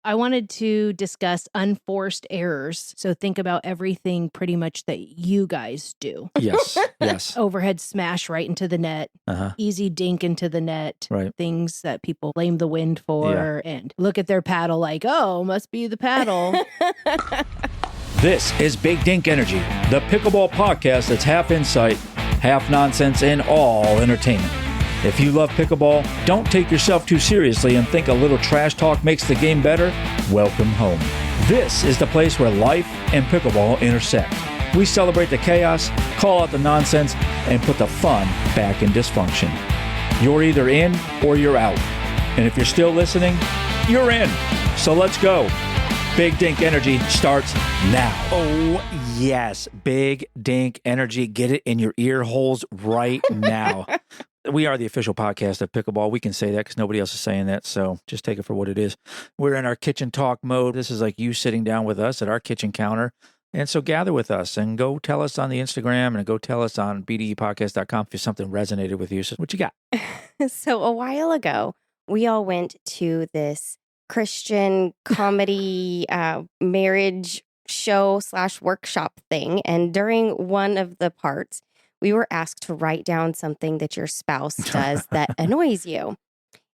I wanted to discuss unforced errors. So think about everything pretty much that you guys do. Yes. Overhead smash right into the net. Easy dink into the net. Right. Things that people blame the wind for and look at their paddle like, oh, must be the paddle. This is Big Dink Energy, the pickleball podcast that's half insight, half nonsense, and all entertainment. If you love pickleball, don't take yourself too seriously and think a little trash talk makes the game better, welcome home. This is the place where life and pickleball intersect. We celebrate the chaos, call out the nonsense, and put the fun back in dysfunction. You're either in or you're out. And if you're still listening, you're in. So let's go. Big Dink Energy starts now. Oh, yes. Big Dink Energy. Get it in your ear holes right now. We are the official podcast of Pickleball. We can say that because nobody else is saying that, so just take it for what it is. We're in our kitchen talk mode. This is like you sitting down with us at our kitchen counter. And so gather with us and go tell us on the Instagram and go tell us on bdepodcast.com if something resonated with you. So what you got? So a while ago, we all went to this Christian comedy marriage show / workshop thing. And during one of the parts, we were asked to write down something that your spouse does that annoys you.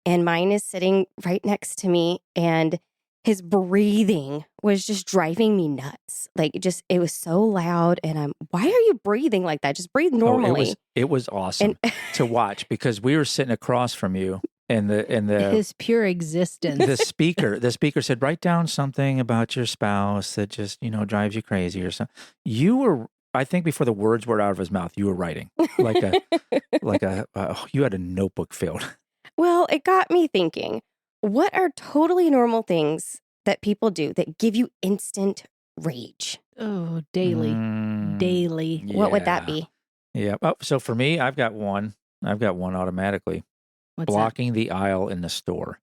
And mine is sitting right next to me, and his breathing was just driving me nuts. Like, it was so loud. And why are you breathing like that? Just breathe normally. It was awesome to watch because we were sitting across from you. And his pure existence. The speaker said, write down something about your spouse that just, drives you crazy or something. You were, I think before the words were out of his mouth, you were writing you had a notebook filled. Well, it got me thinking, what are totally normal things that people do that give you instant rage? Oh, daily. Daily. Yeah. What would that be? Yeah. Oh, so for me, I've got one automatically. What's blocking the aisle in the store.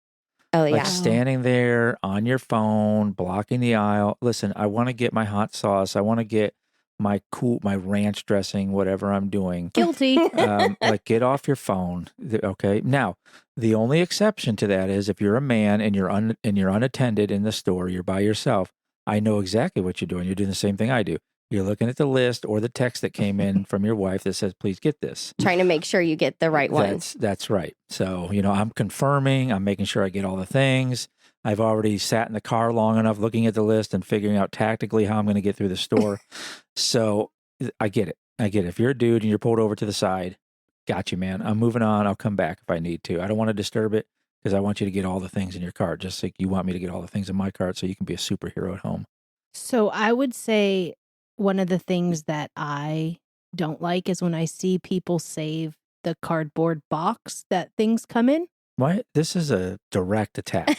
Oh, yeah. Like standing there on your phone, blocking the aisle. Listen, I want to get my hot sauce. I want to get my ranch dressing, whatever I'm doing. Guilty. Like, get off your phone. Okay. Now, the only exception to that is if you're a man and you're unattended in the store, you're by yourself. I know exactly what you're doing. You're doing the same thing I do. You're looking at the list or the text that came in from your wife that says, please get this. Trying to make sure you get the right ones. That's right. So, I'm confirming, I'm making sure I get all the things. I've already sat in the car long enough looking at the list and figuring out tactically how I'm going to get through the store. So I get it. If you're a dude and you're pulled over to the side, got you, man. I'm moving on. I'll come back if I need to. I don't want to disturb it because I want you to get all the things in your cart, just like you want me to get all the things in my cart so you can be a superhero at home. So I would say one of the things that I don't like is when I see people save the cardboard box that things come in. What? This is a direct attack.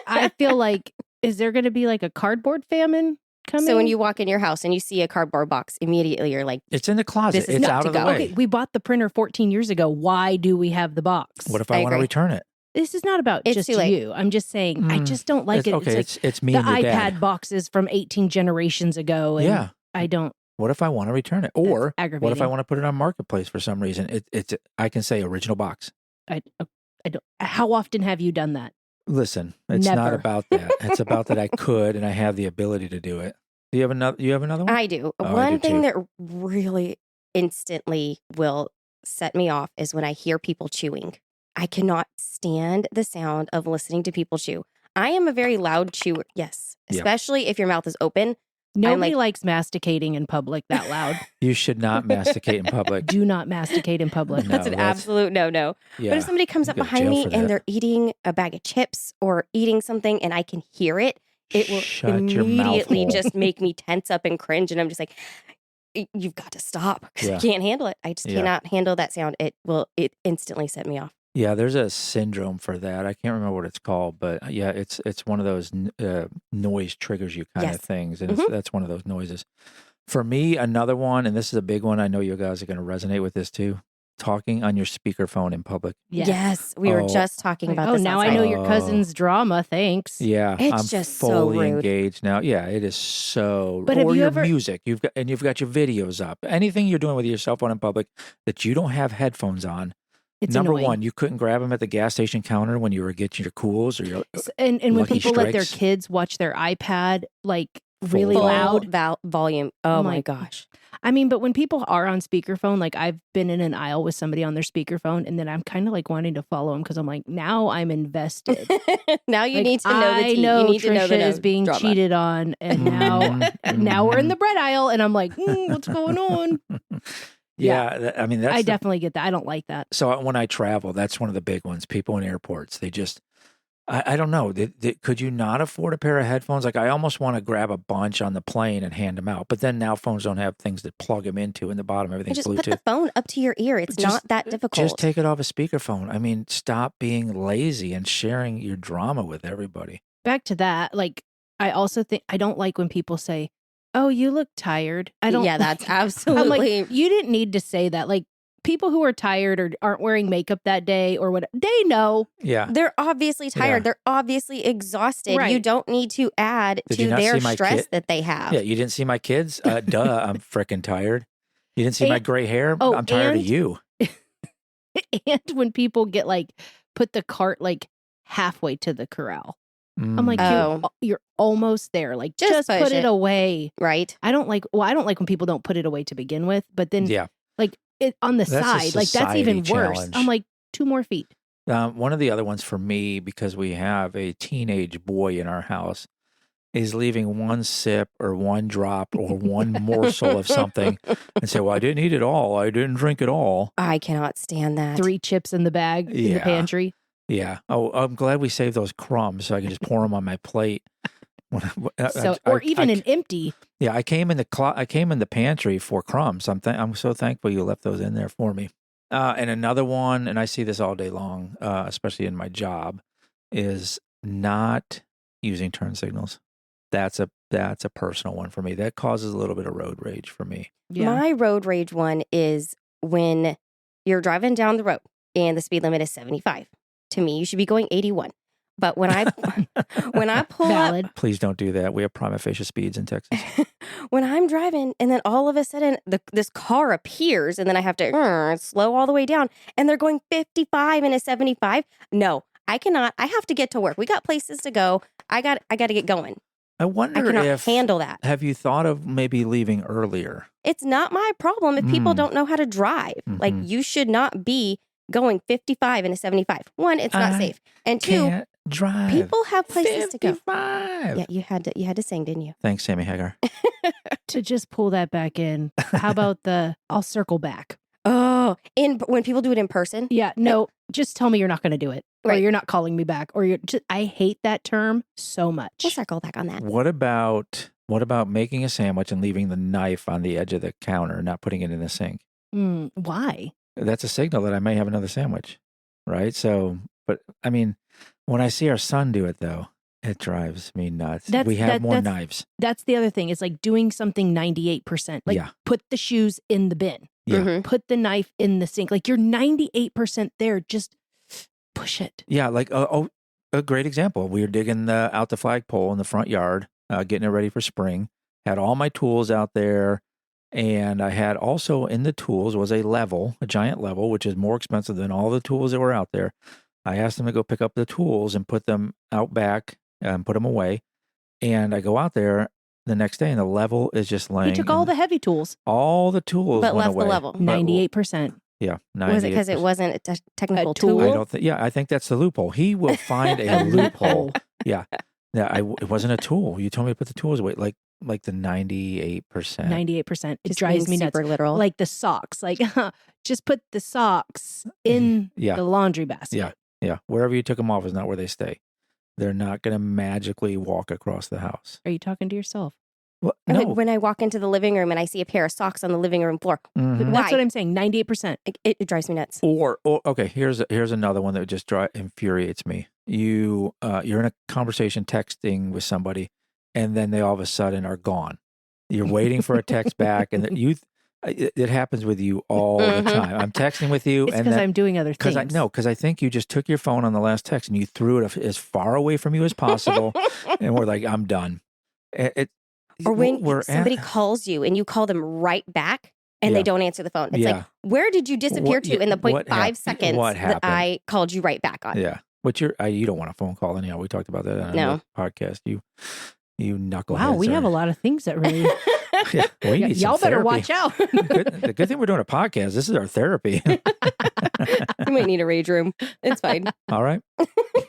I feel like, is there going to be like a cardboard famine coming? So when you walk in your house and you see a cardboard box, immediately you're like, it's in the closet. It's out of the way. Okay, we bought the printer 14 years ago. Why do we have the box? What if I want to return it? This is not about just you. I'm just saying, I just don't like it. Okay, it's me and your dad. The dad. iPad boxes from 18 generations ago. And I don't. What if I want to return it? Or what if I want to put it on Marketplace for some reason? I can say original box. I don't. How often have you done that? Listen, it's not about that. It's about that I could and I have the ability to do it. Do you have another? You have another one? I do. One thing that really instantly will set me off is when I hear people chewing. I cannot stand the sound of listening to people chew. I am a very loud chewer. Yes, especially if your mouth is open. Nobody likes masticating in public that loud. You should not masticate in public. Do not masticate in public. That's an absolute no-no. Yeah. But if somebody comes up behind me and they're eating a bag of chips or eating something and I can hear it, it will immediately just make me tense up and cringe. And I'm just like, you've got to stop because I can't handle it. I just cannot handle that sound. It instantly set me off. Yeah, there's a syndrome for that. I can't remember what it's called, but it's one of those noise triggers you kind of things, and that's one of those noises. For me, another one, and this is a big one. I know you guys are going to resonate with this too. Talking on your speakerphone in public. Yes, we were just talking about this. Oh, now I know your cousin's drama. Thanks. Yeah, it's I'm just fully so rude. engaged now. Yeah, it is so. But or have you your ever music? You've got your videos up. Anything you're doing with your cell phone in public that you don't have headphones on. It's Number annoying. one, you couldn't grab them at the gas station counter when you were getting your cools or your And when Lucky people let their Strikes. kids watch their iPad like Full really volume. loud. Volume. Oh I'm my like, gosh. I mean, but when people are on speakerphone, like I've been in an aisle with somebody on their speakerphone, and then I'm kind of like wanting to follow them because I'm like, now I'm invested. Now you Like, need to know the I tea. know You need to know the Trisha is being drama. cheated on, and now we're in the bread aisle, and I'm like, what's going on? Yeah, I mean, I definitely get that. I don't like that. So when I travel, that's one of the big ones. People in airports, they just, I don't know. Could you not afford a pair of headphones? Like I almost want to grab a bunch on the plane and hand them out. But then now phones don't have things to plug them into in the bottom. Everything's Just Bluetooth. put the phone up to your ear. It's not that difficult. Just take it off a speakerphone. I mean, stop being lazy and sharing your drama with everybody. Back to that, like I also think I don't like when people say, "Oh, you look tired." I don't. Yeah, that's I'm absolutely. like, you didn't need to say that. Like people who are tired or aren't wearing makeup that day or what, they know. Yeah, They're obviously tired. Yeah. They're obviously exhausted. Right. You don't need to add Did you to not their see my stress kid? that they have. Yeah, you didn't see my kids? Duh, I'm freaking tired. You didn't see my gray hair? Oh, I'm tired of and- you. And when people get like put the cart like halfway to the corral, I'm like, Oh. you're almost there. Like Just just put push it it. away. Right? I don't like when people don't put it away to begin with, but then Yeah. like it on the That's a side, like that's even society worse. challenge. I'm like 2 more feet. One of the other ones for me, because we have a teenage boy in our house, is leaving one sip or one drop or one morsel of something and say, well, I didn't eat it all. I didn't drink it all. I cannot stand that. 3 chips in the bag in the Yeah. pantry. Yeah. Oh, I'm glad we saved those crumbs so I can just pour them on my plate. So, or even an empty. Yeah, I came in the pantry for crumbs. I'm so thankful you left those in there for me. And another one, and I see this all day long, especially in my job, is not using turn signals. That's a personal one for me. That causes a little bit of road rage for me. Yeah. My road rage one is when you're driving down the road and the speed limit is 75. To me, you should be going 81. But when I pull Valid. up, Please don't do that. We have prima facie speeds in Texas. when I'm driving and then all of a sudden this car appears and then I have to slow all the way down and they're going 55 and a 75. No, I cannot. I have to get to work. We got places to go. I got to get going. I I wonder cannot if handle that. have you thought of maybe leaving earlier? It's not my problem if people don't know how to drive. Like Mhm. you should not be going 55 and a 75. One, it's not I safe. And two, Can't drive. people have places to go. 55. Yeah, you had to sing, didn't you? Thanks, Sammy Hagar. To just pull that back in. How about I'll circle back. Oh, when people do it in person. Yeah, no, just tell me you're not going to do it. Or Right. you're not calling me back. Or I hate that term so much. We'll circle back on that. What about making a sandwich and leaving the knife on the edge of the counter, not putting it in the sink? Why? That's a signal that I may have another sandwich, right? So, but I mean, when I see our son do it, though, it drives me nuts. We have more knives. That's the other thing. It's like doing something 98%. Like Yeah. put the shoes in the bin. Yeah. Mhm. Put the knife in the sink. Like you're 98% there. Just push it. Yeah, like a great example. We were digging out the flagpole in the front yard, getting it ready for spring. Had all my tools out there, and I had also in the tools was a giant level, which is more expensive than all the tools that were out there. I asked them to go pick up the tools and put them out back and put them away. And I go out there the next day, and the level is just laying. He took all the heavy tools. all the tools, But went left the away. level. 98%. Yeah, Was it because it 98%. wasn't a technical tool? tool? I don't think. Yeah, I think that's the loophole. He will find a loophole. Yeah, it wasn't a tool. You told me to put the tools away, like the 98%. 98%. It Just drives being me nuts. super literal. Like the socks. Like just put the socks in Yeah. the laundry basket. Yeah, yeah. Wherever you took them off is not where they stay. They're not going to magically walk across the house. Are you talking to yourself? Well, I mean, no. when I walk into the living room and I see a pair of socks on the living room floor, Mhm. That's Why? what I'm saying. 98%. it drives me nuts. Or okay, here's another one that just infuriates me. You're in a conversation texting with somebody, and then they all of a sudden are gone. You're waiting for a text back, and it happens with you all the Mhm. time. I'm texting with you, It's and because then I'm doing other things. because I think you just took your phone on the last text and you threw it as far away from you as possible, and we're like, I'm done. Or when we're somebody calls you and you call them right back, and they don't answer the phone. It's like, where did you disappear to in the 0.5 seconds that I called you right back on? Yeah. But you don't want a phone call anyhow. We talked about that on the podcast. You knuckleheads. Wow, we have a lot of things that really... we need y'all better therapy. watch out. The good thing we're doing a podcast. This is our therapy. You might need a rage room. It's fine. All right.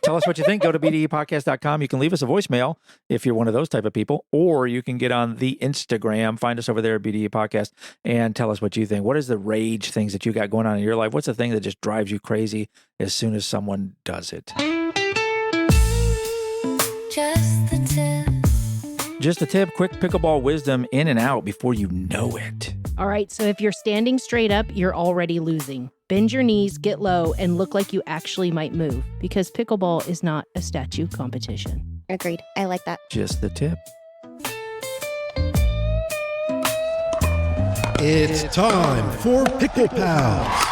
Tell us what you think. Go to bdepodcast.com. You can leave us a voicemail if you're one of those type of people, or you can get on the Instagram. Find us over there at BDE Podcast and tell us what you think. What is the rage things that you got going on in your life? What's the thing that just drives you crazy as soon as someone does it? Just the tip. Just a tip, quick pickleball wisdom in and out before you know it. All right, so if you're standing straight up, you're already losing. Bend your knees, get low, and look like you actually might move, because pickleball is not a statue competition. Agreed. I like that. Just the tip. It's time for Pickle Pals.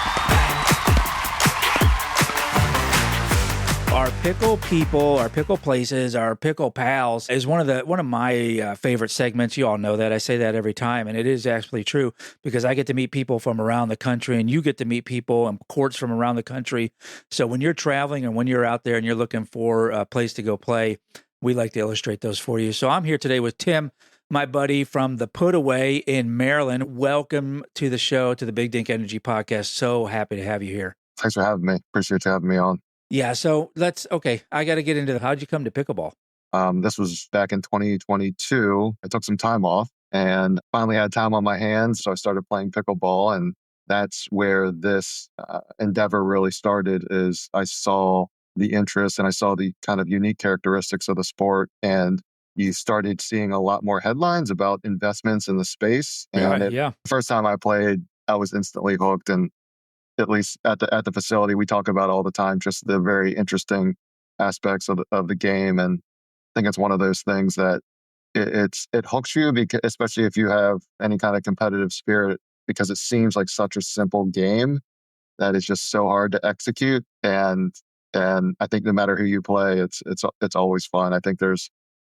Our pickle people, our pickle places, our pickle pals is one of my favorite segments. You all know that. I say that every time, and it is actually true because I get to meet people from around the country, and you get to meet people and courts from around the country. So when you're traveling and when you're out there and you're looking for a place to go play, we like to illustrate those for you. So I'm here today with Tim, my buddy from the PutAway in Maryland. Welcome to the show, to the Big Dink Energy Podcast. So happy to have you here. Thanks for having me. Appreciate you having me on. Yeah, so I got to get into how'd you come to pickleball? This was back in 2022. I took some time off and finally had time on my hands. So I started playing pickleball, and that's where this endeavor really started. Is I saw the interest and I saw the kind of unique characteristics of the sport, and you started seeing a lot more headlines about investments in the space. And the first time I played, I was instantly hooked. And at least at the facility, we talk about all the time, just the very interesting aspects of the game. And I think it's one of those things that it hooks you, because, especially if you have any kind of competitive spirit, because it seems like such a simple game that is just so hard to execute. And I think no matter who you play, it's always fun. I think we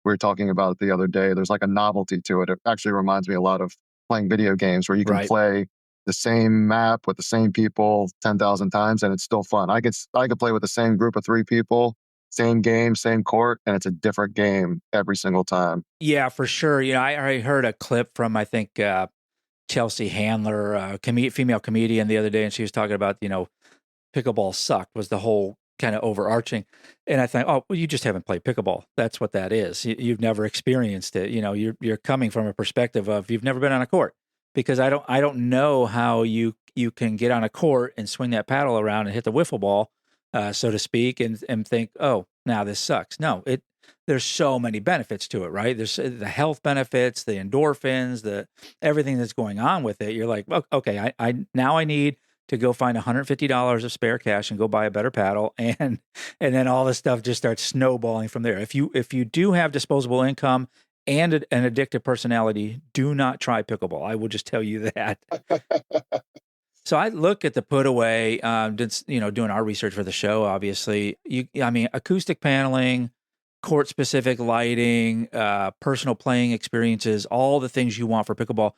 were talking about it the other day. There's like a novelty to it. It actually reminds me a lot of playing video games where you can play the same map with the same people 10,000 times and it's still fun. I could play with the same group of 3 people, same game, same court, and it's a different game every single time. Yeah, for sure. You know, I heard a clip from, I think, Chelsea Handler, female comedian, the other day, and she was talking about, pickleball sucked was the whole kind of overarching. And I think, oh, well, you just haven't played pickleball. That's what that is. You've never experienced it. You're coming from a perspective of you've never been on a court. Because I don't know how you can get on a court and swing that paddle around and hit the wiffle ball, so to speak, and think, oh, now this sucks. No, there's so many benefits to it, right? There's the health benefits, the endorphins, the everything that's going on with it. You're like, okay, I need to go find $150 of spare cash and go buy a better paddle, and then all this stuff just starts snowballing from there. If you do have disposable income and an addictive personality, do not try pickleball. I will just tell you that. So I look at the PutAway, doing our research for the show, obviously. Acoustic paneling, court-specific lighting, personal playing experiences, all the things you want for pickleball.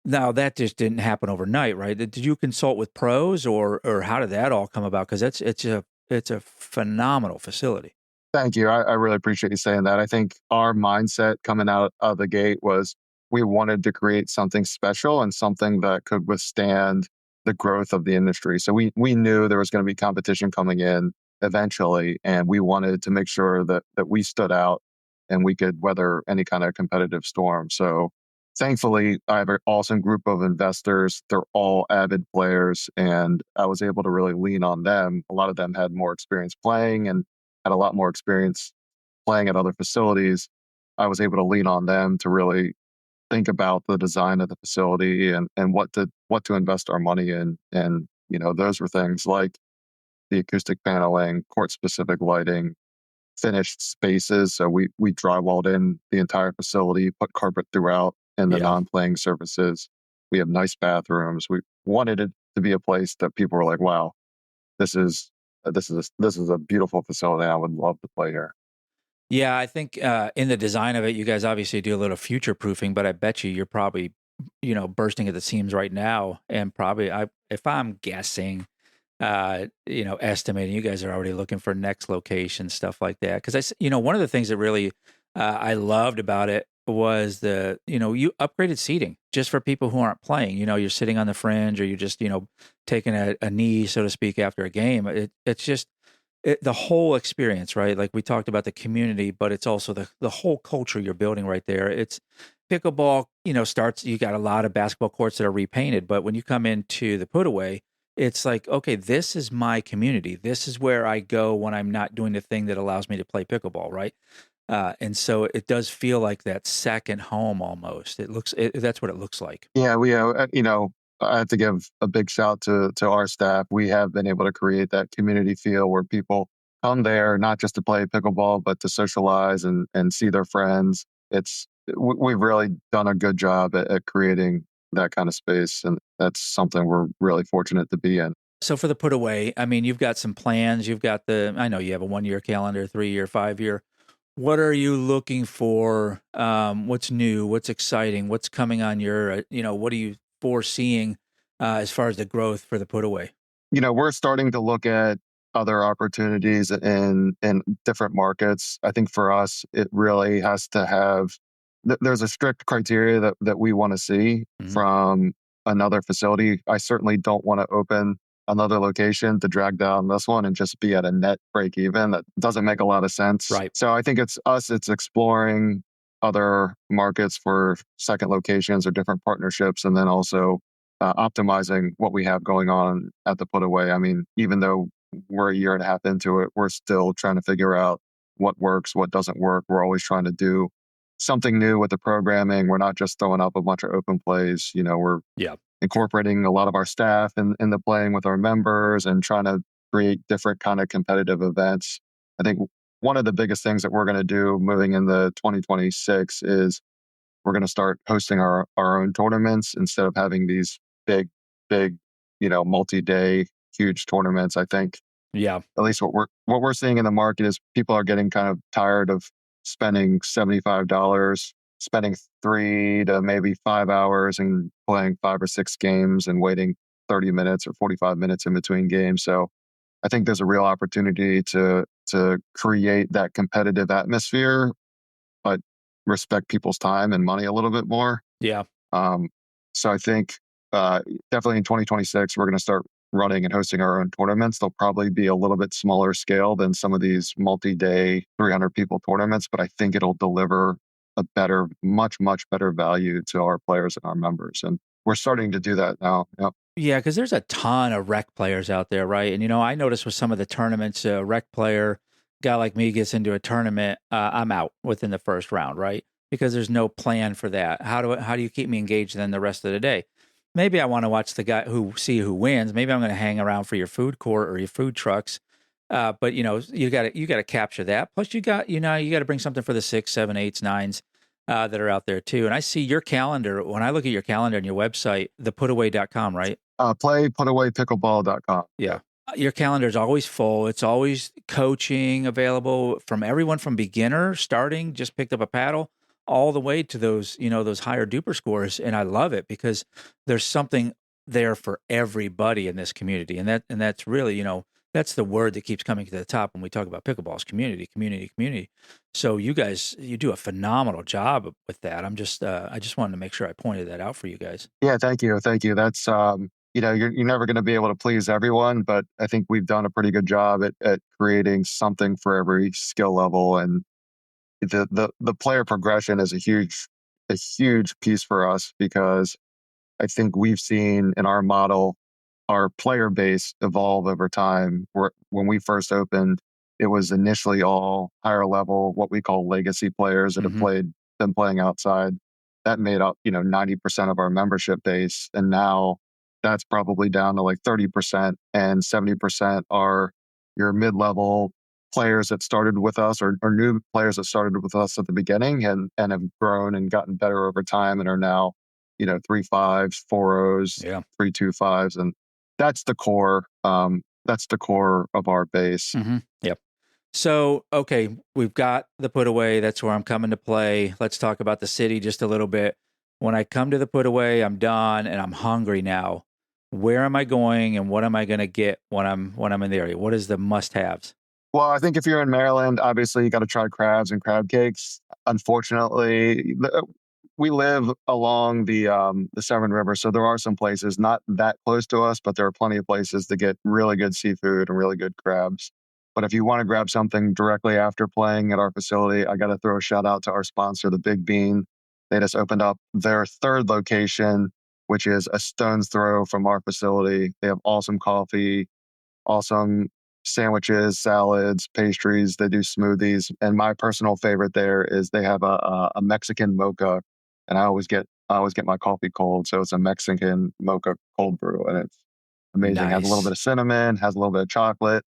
Now, that just didn't happen overnight, right? Did you consult with pros, or how did that all come about? Because it's a phenomenal facility. Thank you. I really appreciate you saying that. I think our mindset coming out of the gate was we wanted to create something special and something that could withstand the growth of the industry. So we knew there was going to be competition coming in eventually, and we wanted to make sure that we stood out and we could weather any kind of competitive storm. So thankfully, I have an awesome group of investors. They're all avid players, and I was able to really lean on them. A lot of them had more experience playing and had a lot more experience playing at other facilities. I was able to lean on them to really think about the design of the facility and what to invest our money in. And, those were things like the acoustic paneling, court-specific lighting, finished spaces. So we drywalled in the entire facility, put carpet throughout in the non-playing surfaces. We have nice bathrooms. We wanted it to be a place that people were like, wow, this is a beautiful facility. I would love to play here. Yeah, I think in the design of it, you guys obviously do a little future proofing, but I bet you're probably bursting at the seams right now, and probably if I'm guessing, estimating, you guys are already looking for next location, stuff like that. Because one of the things that really I loved about it was you upgraded seating just for people who aren't playing. You're sitting on the fringe, or you're just taking a knee, so to speak, after a game. It's just the whole experience, right? Like we talked about the community, but it's also the whole culture you're building right there. It's pickleball, starts, you got a lot of basketball courts that are repainted, but when you come into the PutAway, it's like, okay, this is my community. This is where I go when I'm not doing the thing that allows me to play pickleball, right? And so it does feel like that second home almost. That's what it looks like. Yeah, I have to give a big shout to our staff. We have been able to create that community feel where people come there not just to play pickleball, but to socialize and see their friends. We've really done a good job at creating that kind of space, and that's something we're really fortunate to be in. So for the PutAway, I mean, you've got some plans. I know you have a 1-year calendar, 3-year, 5-year. What are you looking for? What's new? What's exciting? What's coming on your, what are you foreseeing as far as the growth for the PutAway? We're starting to look at other opportunities in different markets. I think for us, it really has to have, there's a strict criteria that we want to see from another facility. I certainly don't want to open another location to drag down this one and just be at a net break even. That doesn't make a lot of sense. Right. So I think it's exploring other markets for second locations or different partnerships, and then also optimizing what we have going on at the PutAway. I mean, even though we're a year and a half into it, we're still trying to figure out what works, what doesn't work. We're always trying to do something new with the programming. We're not just throwing up a bunch of open plays. We're incorporating a lot of our staff in the playing with our members and trying to create different kind of competitive events. I think one of the biggest things that we're going to do moving into 2026 is we're going to start hosting our own tournaments instead of having these big, multi-day huge tournaments. I think, at least what we're seeing in the market is people are getting kind of tired of spending $75, spending 3 to maybe 5 hours and playing 5 or 6 games and waiting 30 minutes or 45 minutes in between games. So I think there's a real opportunity to create that competitive atmosphere, but respect people's time and money a little bit more. Yeah. So I think definitely in 2026, we're going to start running and hosting our own tournaments. They'll probably be a little bit smaller scale than some of these multi-day 300 people tournaments, but I think it'll deliver a better, much, much better value to our players and our members. And we're starting to do that now. Yep. Yeah, because there's a ton of rec players out there, right? And, I noticed with some of the tournaments, a rec player, guy like me gets into a tournament, I'm out within the first round, right? Because there's no plan for that. How do you keep me engaged then the rest of the day? Maybe I want to watch the guy who wins. Maybe I'm going to hang around for your food court or your food trucks. But you got to capture that. Plus you got to bring something for the 6, 7, 8s, 9s that are out there too. And I see your calendar. When I look at your calendar on your website, theputaway.com, right? PutAwayPickleball.com. Yeah. Your calendar is always full. It's always coaching available from everyone from beginner starting, just picked up a paddle, all the way to those higher duper scores. And I love it because there's something there for everybody in this community. And that's really, that's the word that keeps coming to the top when we talk about pickleball is community, community, community. So you guys, you do a phenomenal job with that. I just wanted to make sure I pointed that out for you guys. Yeah, thank you. That's, you're never going to be able to please everyone, but I think we've done a pretty good job at creating something for every skill level. And the player progression is a huge piece for us, because I think we've seen in our model our player base evolve over time. When we first opened, it was initially all higher level, what we call legacy players that have been playing outside. That made up 90% of our membership base, and now that's probably down to like 30%, and 70% are your mid-level players that started with us, or new players that started with us at the beginning and have grown and gotten better over time and are now 3.5s, 4.0s, 3.25s, and that's the core. That's the core of our base. Yep. So, okay, we've got the PutAway. That's where I'm coming to play. Let's talk about the city just a little bit. when I come to the PutAway, I'm done and I'm hungry now. Where am I going and what am I going to get when I'm in the area? What is the must-haves? Well, I think if you're in Maryland, obviously you got to try crabs and crab cakes. Unfortunately, we live along the Severn River, so there are some places not that close to us, but there are plenty of places to get really good seafood and really good crabs. But if you want to grab something directly after playing at our facility, I got to throw a shout out to our sponsor, the Big Bean. They just opened up their third location, which is a stone's throw from our facility. They have awesome coffee, awesome sandwiches, salads, pastries. They do smoothies. And my personal favorite there is they have a Mexican mocha. And I always get my coffee cold. So it's a Mexican mocha cold brew. And it's amazing. Has a little bit of cinnamon, has a little bit of chocolate.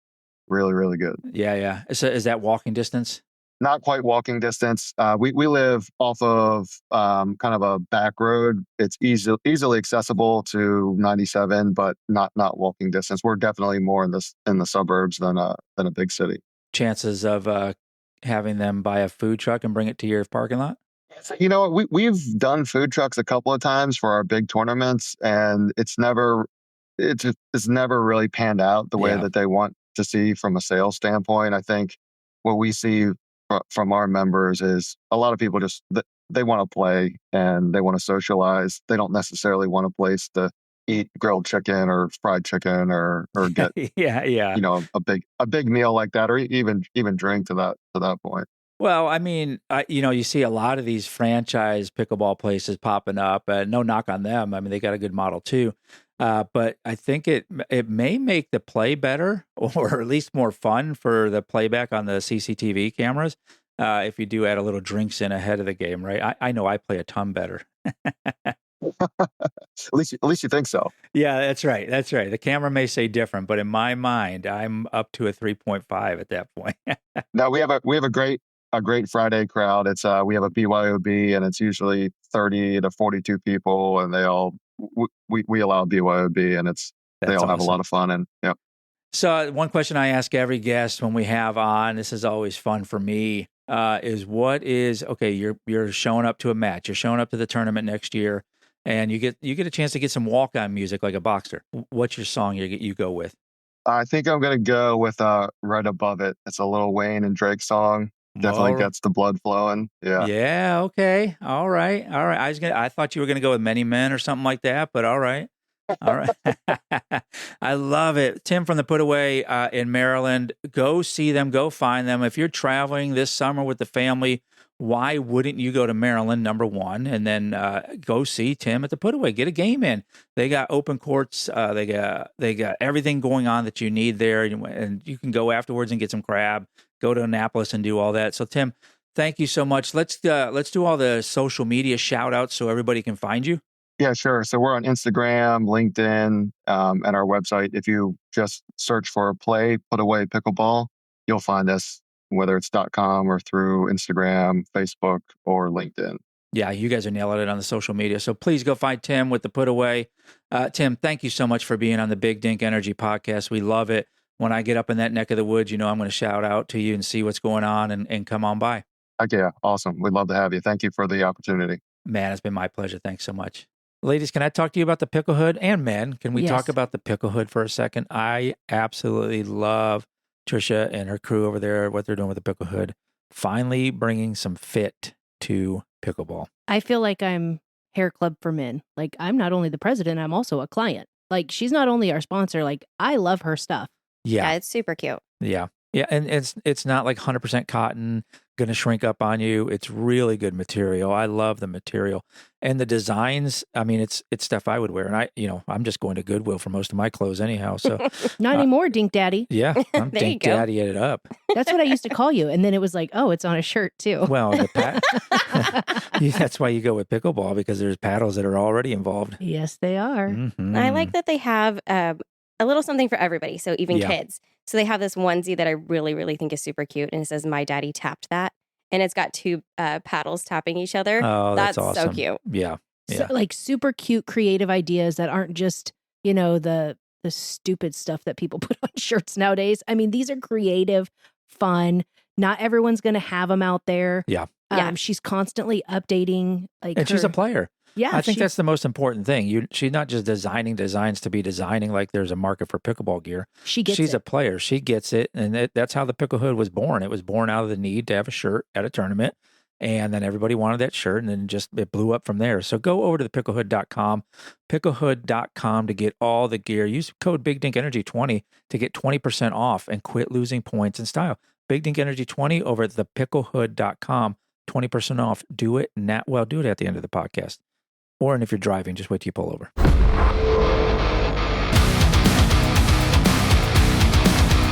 Really, really good. Yeah, yeah. So is that walking distance? Not quite walking distance. We live off of kind of a back road. It's easily accessible to 97, but not walking distance. We're definitely more in the suburbs than a big city. Chances of having them buy a food truck and bring it to your parking lot? You know, we've done food trucks a couple of times for our big tournaments, and it's never really panned out the way that they want to see from a sales standpoint. I think what we see from our members is a lot of people just they want to play and they want to socialize. They don't necessarily want a place to eat grilled chicken or fried chicken or get you know a big meal like that, or even drink to that point. Well, I mean, you see a lot of these franchise pickleball places popping up. No knock on them. I mean, they got a good model too. But I think it may make the play better, or at least more fun for the playback on the CCTV cameras. If you do add a little drinks in ahead of the game, right? I know I play a ton better. At least you think so. Yeah, that's right. That's right. The camera may say different, but in my mind, I'm up to a 3.5 at that point. Now we have a great Friday crowd. It's we have a BYOB, and it's usually 30 to 42 people, and they all we allow BYOB, and they all have a lot of fun. And yeah. So one question I ask every guest when we have on, this is always fun for me, is you're showing up to a match, you're showing up to the tournament next year, and you get a chance to get some walk-on music like a boxer. What's your song you go with? I think I'm gonna go with Right Above It. It's a Lil Wayne and Drake song. Definitely gets the blood flowing. Yeah. Yeah. Okay. All right. I thought you were gonna go with Many Men or something like that, but all right. All right. I love it. Tim from the PutAway in Maryland. Go see them. Go find them. If you're traveling this summer with the family, why wouldn't you go to Maryland, number one, and then go see Tim at the PutAway? Get a game in. They got open courts. They got everything going on that you need there, and you can go afterwards and get some crab. Go to Annapolis and do all that. So Tim, thank you so much. Let's do all the social media shout outs so everybody can find you. Yeah, sure. So we're on Instagram, LinkedIn, and our website. If you just search for PutAway Pickleball, you'll find us, whether it's .com or through Instagram, Facebook, or LinkedIn. Yeah, you guys are nailing it on the social media. So please go find Tim with the PutAway. Tim, thank you so much for being on the Big Dink Energy podcast. We love it. When I get up in that neck of the woods, I'm going to shout out to you and see what's going on and come on by. Okay, awesome. We'd love to have you. Thank you for the opportunity. Man, it's been my pleasure. Thanks so much. Ladies, can I talk to you about the pickle hood? And men, can we talk about the pickle hood for a second? I absolutely love Trisha and her crew over there, what they're doing with the pickle hood. Finally bringing some fit to pickleball. I feel like I'm Hair Club for Men. Like, I'm not only the president, I'm also a client. Like, she's not only our sponsor, like, I love her stuff. Yeah, it's super cute. Yeah. Yeah, and it's not like 100% cotton, going to shrink up on you. It's really good material. I love the material. And the designs, I mean, it's stuff I would wear. And I'm just going to Goodwill for most of my clothes anyhow. So not anymore, Dink Daddy. Yeah, I'm Dink Daddy it up. That's what I used to call you. And then it was like, oh, it's on a shirt too. Well, that's why you go with pickleball, because there's paddles that are already involved. Yes, they are. Mm-hmm. I like that they have a little something for everybody. So even kids. So they have this onesie that I really, really think is super cute. And it says, "My daddy tapped that." And it's got two paddles tapping each other. Oh, that's awesome. So cute. Yeah. So, like, super cute, creative ideas that aren't just, the stupid stuff that people put on shirts nowadays. I mean, these are creative, fun. Not everyone's going to have them out there. Yeah. She's constantly updating. And she's a player. Yeah, I think that's the most important thing. She's not just designing designs to be designing like there's a market for pickleball gear. She's a player. She gets it. And that's how the Pickle Hood was born. It was born out of the need to have a shirt at a tournament. And then everybody wanted that shirt, and then it blew up from there. So go over to the picklehood.com, picklehood.com to get all the gear. Use code BigDinkEnergy20 to get 20% off and quit losing points in style. BigDinkEnergy20 over at the picklehood.com, 20% off. Do it now. Well, do it at the end of the podcast. And if you're driving, just wait till you pull over.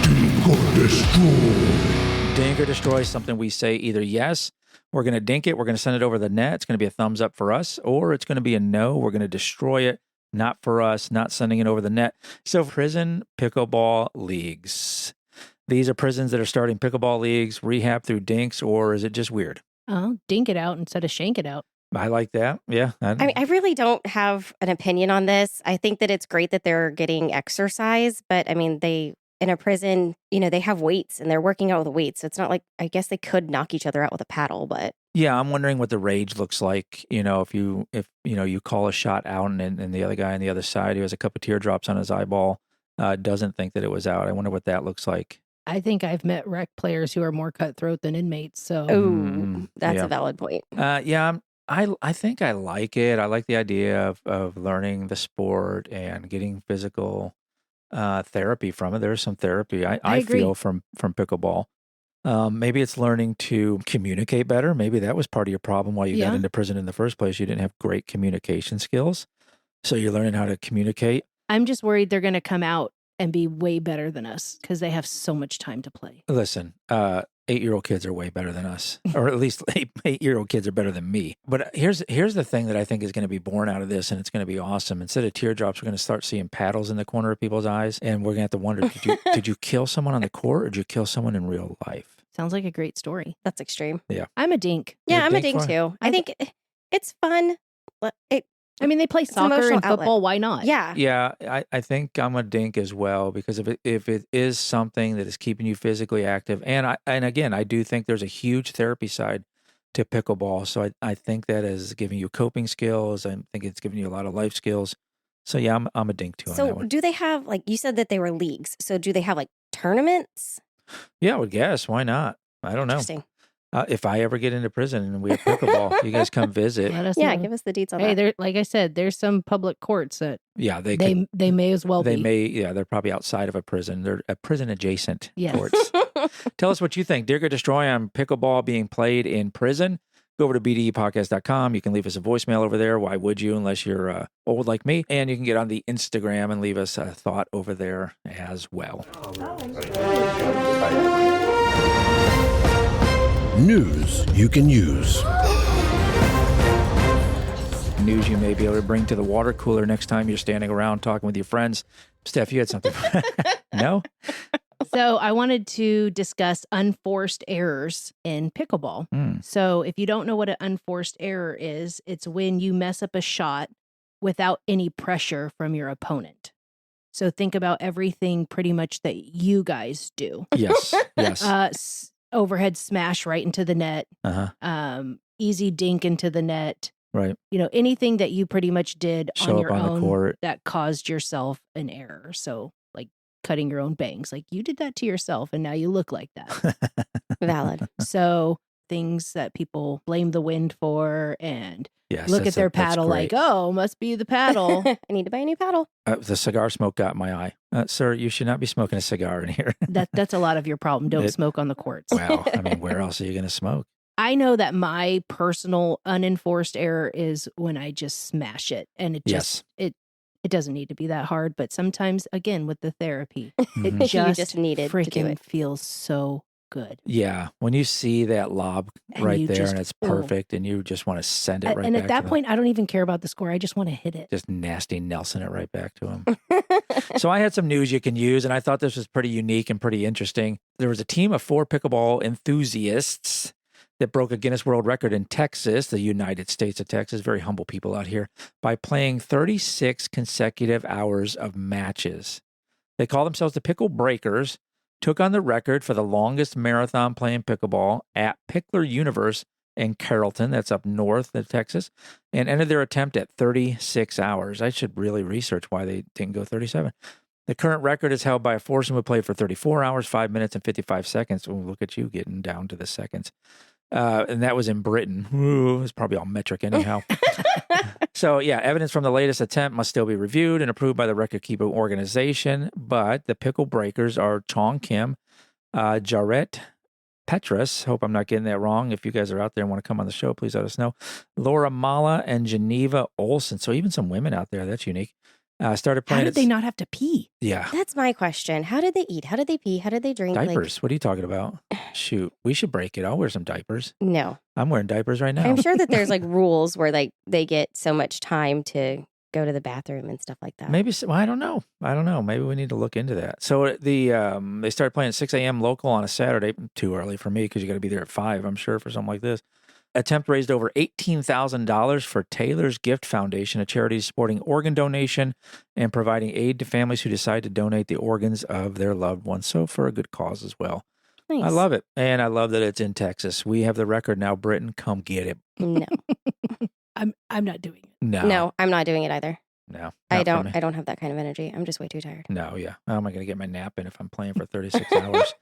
Dink or destroy. Dink or destroy is something we say either yes, we're going to dink it, we're going to send it over the net, it's going to be a thumbs up for us, or it's going to be a no, we're going to destroy it, not for us, not sending it over the net. So prison pickleball leagues. These are prisons that are starting pickleball leagues, rehab through dinks, or is it just weird? Oh, dink it out instead of shank it out. I like that. Yeah. I really don't have an opinion on this. I think that it's great that they're getting exercise, but I mean, in a prison, they have weights and they're working out with the weights. So it's not like, I guess they could knock each other out with a paddle, but. Yeah, I'm wondering what the rage looks like. If you call a shot out and the other guy on the other side who has a couple of teardrops on his eyeball doesn't think that it was out. I wonder what that looks like. I think I've met rec players who are more cutthroat than inmates. So, That's a valid point. I think I like it. I like the idea of learning the sport and getting physical therapy from it. There's some therapy I feel from pickleball. Maybe it's learning to communicate better. Maybe that was part of your problem while you got into prison in the first place. You didn't have great communication skills. So you're learning how to communicate. I'm just worried they're going to come out and be way better than us because they have so much time to play. Listen, 8-year-old kids are way better than us, or at least 8-year-old kids are better than me. But here's the thing that I think is going to be born out of this, and it's going to be awesome. Instead of teardrops, we're going to start seeing paddles in the corner of people's eyes, and we're going to have to wonder, did you kill someone on the court, or did you kill someone in real life? Sounds like a great story. That's extreme. Yeah. I'm a dink. Yeah, I'm a dink too. I think it's fun. They play soccer and football. Why not? Yeah. Yeah, I think I'm a dink as well, because if it is something that is keeping you physically active, and again, I do think there's a huge therapy side to pickleball. So I think that is giving you coping skills. I think it's giving you a lot of life skills. So yeah, I'm a dink too on that one. So do they have, like you said that they were leagues, so do they have like tournaments? Yeah, I would guess. Why not? I don't know. Interesting. If I ever get into prison and we have pickleball, you guys come visit. Let us know. Give us the deets on that. Hey, like I said, there's some public courts that they may as well be. They're probably outside of a prison. They're a prison adjacent Yes. courts. Tell us what you think. Dink or destroy on pickleball being played in prison. Go over to bdepodcast.com. You can leave us a voicemail over there. Why would you, unless you're old like me? And you can get on the Instagram and leave us a thought over there as well. News you can use. News you may be able to bring to the water cooler next time you're standing around talking with your friends. Steph, you had something. No? So I wanted to discuss unforced errors in pickleball. So if you don't know what an unforced error is, it's when you mess up a shot without any pressure from your opponent. So think about everything pretty much that you guys do. Yes. Yes. Overhead smash right into the net. Easy dink into the net. Right. Anything that you pretty much did on your own the court that caused yourself an error. So like cutting your own bangs, like you did that to yourself and now you look like that. Valid. So things that people blame the wind for and look at their paddle like, oh, must be the paddle. I need to buy a new paddle. The cigar smoke got my eye. Sir, you should not be smoking a cigar in here. That's a lot of your problem. Don't smoke on the courts. Wow. I mean, where else are you going to smoke? I know that my personal unenforced error is when I just smash it. And it just, it doesn't need to be that hard. But sometimes, again, with the therapy, it just needed freaking to do it. feels so good. Yeah. When you see that lob right there and it's perfect and you just want to send it right back to them. And at that point, I don't even care about the score. I just want to hit it. Just nasty Nelson it right back to him. So I had some news you can use, and I thought this was pretty unique and pretty interesting. There was a team of 4 pickleball enthusiasts that broke a Guinness World Record in Texas, the United States of Texas, very humble people out here, by playing 36 consecutive hours of matches. They call themselves the Pickle Breakers, took on the record for the longest marathon playing pickleball at Pickler Universe in Carrollton, that's up north of Texas, and ended their attempt at 36 hours. I should really research why they didn't go 37. The current record is held by a foursome who played for 34 hours, 5 minutes, and 55 seconds. Oh, look at you getting down to the seconds. And that was in Britain. Ooh, it's probably all metric anyhow. So, yeah, evidence from the latest attempt must still be reviewed and approved by the record-keeping organization. But the pickle breakers are Chong Kim, Jarrett Petrus. Hope I'm not getting that wrong. If you guys are out there and want to come on the show, please let us know. Laura Mala and Geneva Olson. So even some women out there. That's unique. Started playing. How did they not have to pee? Yeah. That's my question. How did they eat? How did they pee? How did they drink? Diapers. What are you talking about? Shoot. We should break it. I'll wear some diapers. No. I'm wearing diapers right now. I'm sure that there's like rules where like they get so much time to go to the bathroom and stuff like that. Maybe. Well, I don't know. Maybe we need to look into that. So they started playing at 6 a.m. local on a Saturday. Too early for me because you got to be there at 5, I'm sure, for something like this. Attempt raised over $18,000 for Taylor's Gift Foundation, a charity supporting organ donation and providing aid to families who decide to donate the organs of their loved ones. So for a good cause as well. Nice. I love it. And I love that it's in Texas. We have the record now. Britain, come get it. No. I'm not doing it. No, I'm not doing it either. No. I don't have that kind of energy. I'm just way too tired. No, yeah. How am I going to get my nap in if I'm playing for 36 hours?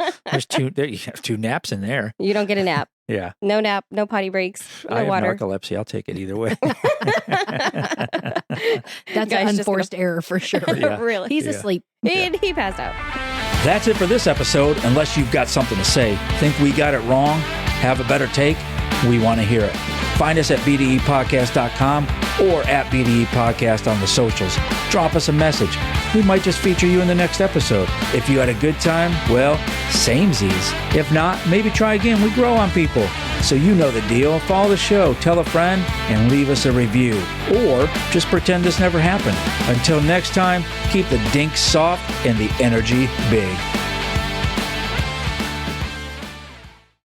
You have 2 naps in there. You don't get a nap. Yeah. No nap, no potty breaks, no I have water. narcolepsy. I'll take it either way. That's an unforced error for sure. Yeah. Really. He's asleep. He passed out. That's it for this episode. Unless you've got something to say, think we got it wrong, have a better take, we want to hear it. Find us at bdepodcast.com or at BDE Podcast on the socials. Drop us a message. We might just feature you in the next episode. If you had a good time, well, samesies. If not, maybe try again. We grow on people. So you know the deal. Follow the show, tell a friend, and leave us a review. Or just pretend this never happened. Until next time, keep the dink soft and the energy big.